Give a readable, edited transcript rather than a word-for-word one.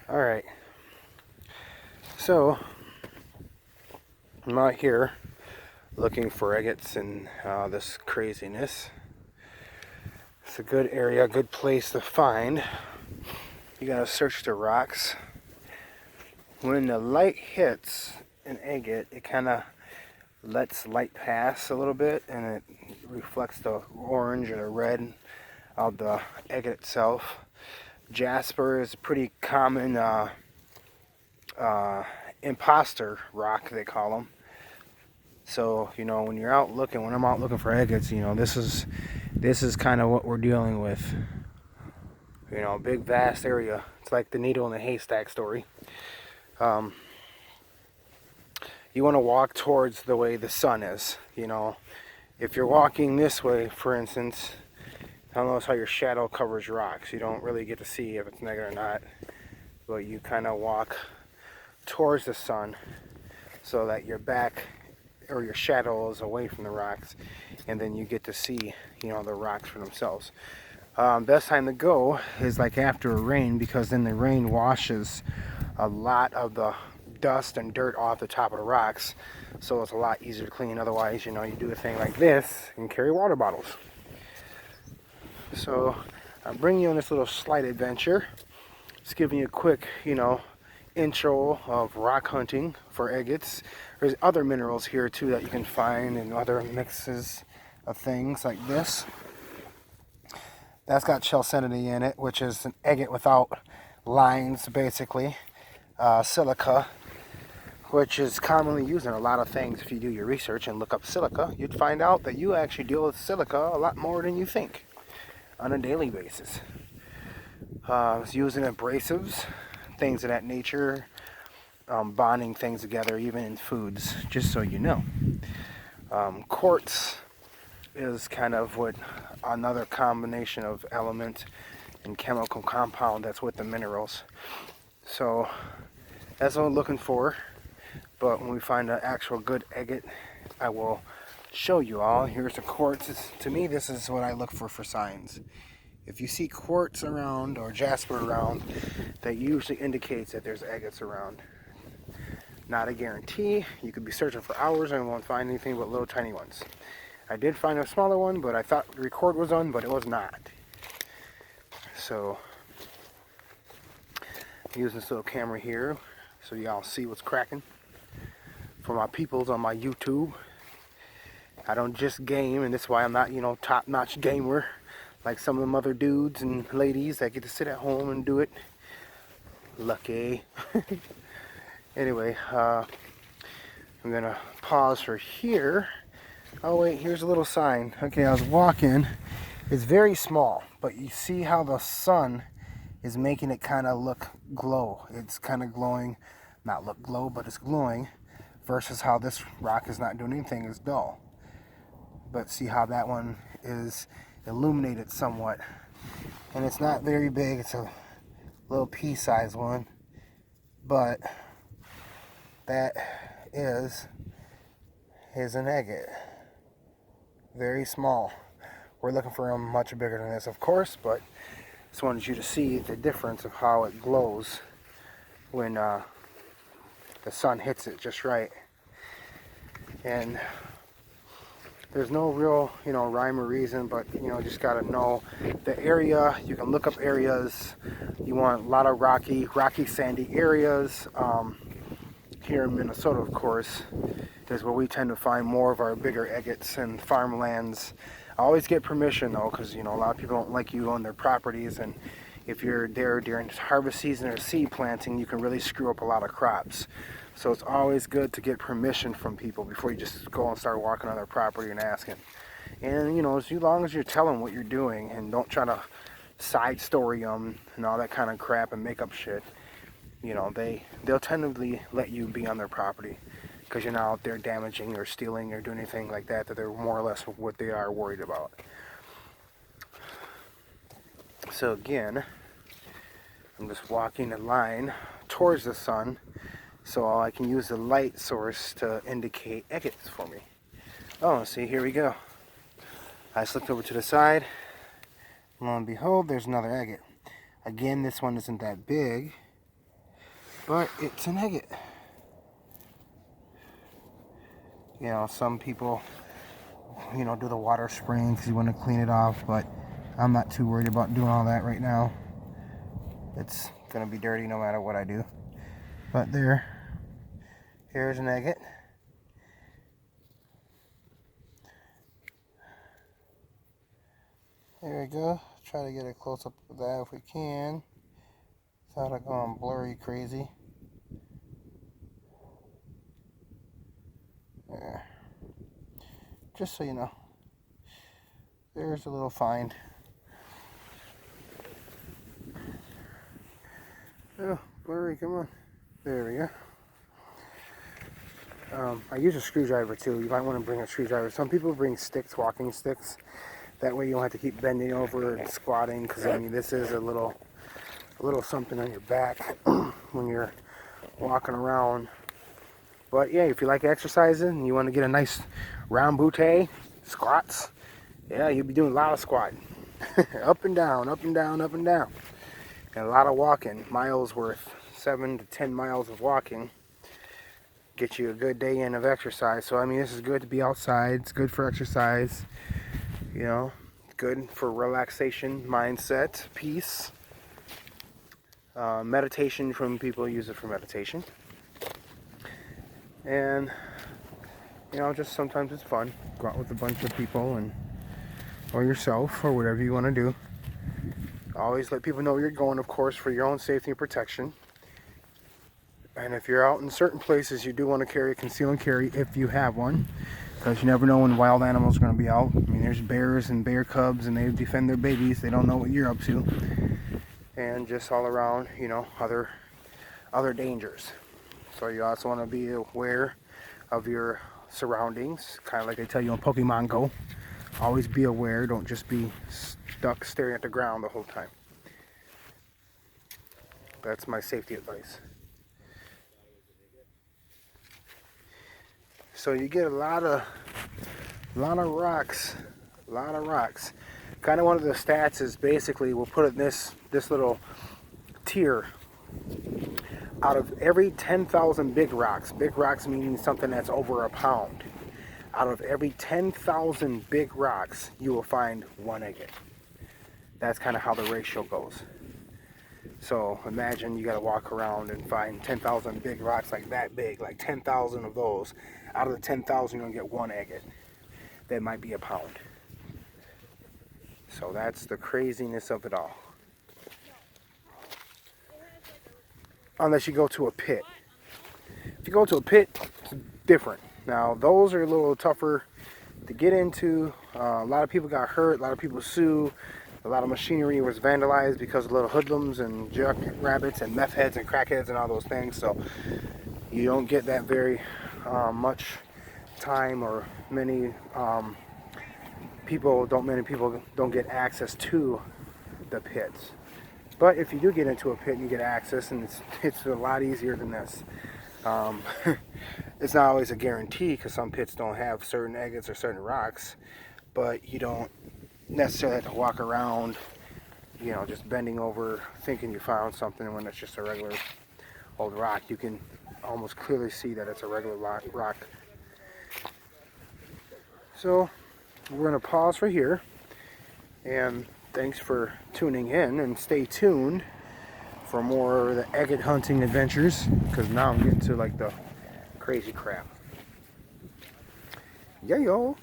Alright, so I'm out here looking for agates and this craziness. It's a good area, good place to find. You gotta search the rocks. When the light hits an agate, it kind of lets light pass a little bit and it reflects the orange or the red of the agate itself. Jasper is a pretty common imposter rock, they call them. So, when you're out looking, when I'm out looking for agates, this is kind of what we're dealing with. Big vast area. It's like the needle in the haystack story. You want to walk towards the way the sun is. If you're walking this way, for instance, I don't know how your shadow covers rocks. You don't really get to see if it's negative or not, but you kind of walk towards the sun so that your back or your shadow is away from the rocks, and then you get to see, the rocks for themselves. Best time to go is like after a rain, because then the rain washes a lot of the dust and dirt off the top of the rocks, so it's a lot easier to clean. Otherwise, you do a thing like this and carry water bottles. So I'm bringing you on this little slight adventure. Just giving you a quick, intro of rock hunting for agates. There's other minerals here too that you can find, and other mixes of things like this. That's got chalcedony in it, which is an agate without lines, basically. Silica, which is commonly used in a lot of things. If you do your research and look up silica, you'd find out that you actually deal with silica a lot more than you think on a daily basis. It's used in abrasives, things of that nature, bonding things together, even in foods, just so you know. Quartz is kind of what another combination of element and chemical compound that's with the minerals. So that's what I'm looking for. But when we find an actual good agate, I will show you all. Here's the quartz. To me, this is what I look for signs. If you see quartz around or jasper around, that usually indicates that there's agates around. Not a guarantee. You could be searching for hours and won't find anything but little tiny ones. I did find a smaller one, but I thought the record was on, but it was not. So I'm using this little camera here so y'all see what's cracking. For my peoples on my YouTube, I don't just game, and that's why I'm not, top-notch gamer like some of them other dudes and ladies that get to sit at home and do it. Lucky. Anyway, I'm gonna pause for here. Oh wait, here's a little sign. Okay, I was walking. It's very small, but you see how the sun is making it kind of look glow. It's kind of glowing, not look glow, but it's glowing, versus how this rock is not doing anything, it's dull. But see how that one is illuminated somewhat, and it's not very big. It's a little pea-sized one, but that is an agate. Very small. We're looking for them much bigger than this, of course, but just wanted you to see the difference of how it glows when the sun hits it just right. And there's no real, rhyme or reason, but, just got to know the area. You can look up areas. You want a lot of rocky, sandy areas. Here in Minnesota, of course, is where we tend to find more of our bigger agates and farmlands. I always get permission, though, because, a lot of people don't like you on their properties, and if you're there during harvest season or seed planting, you can really screw up a lot of crops. So it's always good to get permission from people before you just go and start walking on their property and asking. And, as long as you're telling what you're doing and don't try to side story them and all that kind of crap and make up shit, they'll tentatively let you be on their property, because you're not out there damaging or stealing or doing anything like that they're more or less what they are worried about. So again, I'm just walking a line towards the sun, so I can use the light source to indicate agates for me. Oh, see, here we go. I just looked over to the side. Lo and behold, there's another agate. Again, this one isn't that big, but it's an agate. You know, some people, you know, do the water spraying because you want to clean it off, but I'm not too worried about doing all that right now. It's gonna be dirty no matter what I do. But here's an agate. There we go. Try to get a close up of that if we can, without it going blurry crazy. There. Just so you know, there's a little find. Oh, blurry, come on. There we go. I use a screwdriver too. You might want to bring a screwdriver. Some people bring sticks, walking sticks. That way you don't have to keep bending over and squatting, because I mean this is a little something on your back when you're walking around. But yeah, if you like exercising and you want to get a nice round bootay, squats, yeah, you'll be doing a lot of squatting. Up and down, up and down, up and down. And a lot of walking, miles worth, 7 to 10 miles of walking. Get you a good day in of exercise. So I mean, this is good to be outside. It's good for exercise. You know, good for relaxation, mindset, peace. Meditation, from people use it for meditation. And, you know, just sometimes it's fun. Go out with a bunch of people or yourself or whatever you want to do. Always let people know where you're going, of course, for your own safety and protection. And if you're out in certain places, you do want to carry a conceal and carry if you have one, because you never know when wild animals are going to be out. I mean, there's bears and bear cubs, and they defend their babies. They don't know what you're up to. And just all around, you know, other dangers. So you also want to be aware of your surroundings, kind of like they tell you on Pokemon Go. Always be aware. Don't just be stuck staring at the ground the whole time. That's my safety advice. So you get a lot of rocks, Kind of one of the stats is basically, we'll put it in this little tier. Out of every 10,000 big rocks meaning something that's over a pound, out of every 10,000 big rocks, you will find one agate. That's kind of how the ratio goes. So imagine you got to walk around and find 10,000 big rocks like that big, like 10,000 of those. Out of the 10,000, you're going to get one agate. That might be a pound. So that's the craziness of it all. Unless you go to a pit. If you go to a pit, it's different. Now, those are a little tougher to get into. A lot of people got hurt. A lot of people sue. A lot of machinery was vandalized because of little hoodlums and jackrabbits and meth heads and crackheads and all those things. So you don't get that very much time, or many people don't get access to the pits. But if you do get into a pit and you get access, and it's a lot easier than this. It's not always a guarantee, because some pits don't have certain agates or certain rocks, but you don't necessarily have to walk around, you know, just bending over thinking you found something when it's just a regular old rock. You can almost clearly see that it's a regular rock. So we're going to pause for here, and thanks for tuning in, and stay tuned for more of the agate hunting adventures, because now I'm getting to like the crazy crap. Yeah, yo.